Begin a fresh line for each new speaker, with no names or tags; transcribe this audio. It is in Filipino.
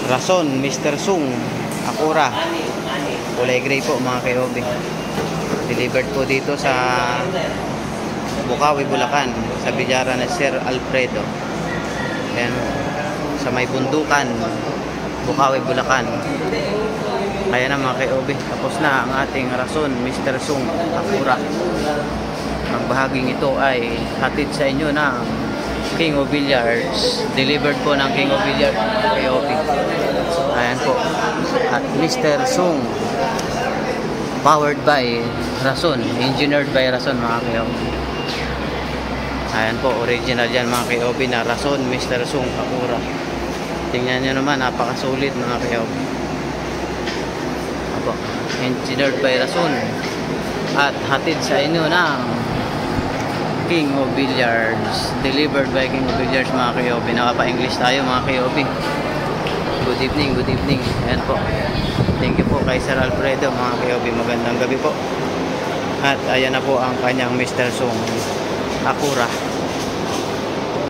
Rason, Mr. Sung Acura, kulay gray po mga kayobi. Delivered po dito sa Bukawi, Bulacan, sa bilyara na Sir Alfredo. Ayan, sa may bundukan, Bukawi, Bulacan. Kaya na mga kayobi, tapos na ang ating Rason, Mr. Sung Acura. Ang bahaging ito ay hatid sa inyo ng King of Billiards. Delivered po ng King of Billiards kayobi. Ayan po, at Mr. Sung, powered by Rason, engineered by Rason mga kayobi. Ayan po, original yan mga kayobi na Rason, Mr. Sung Acura. Tingnan nyo naman, napakasulit mga kayobi. Apo, engineered by Rason at hatid sa inyo ng King of Billiards. Delivered by King of Billiards mga kayobi. Nakapa-English tayo mga kayobi. Good evening, good evening. Ayan po, thank you po kay Sir Alfredo mga kayobi. Magandang gabi po. At ayan na po ang kanyang Mr. Sung Acura.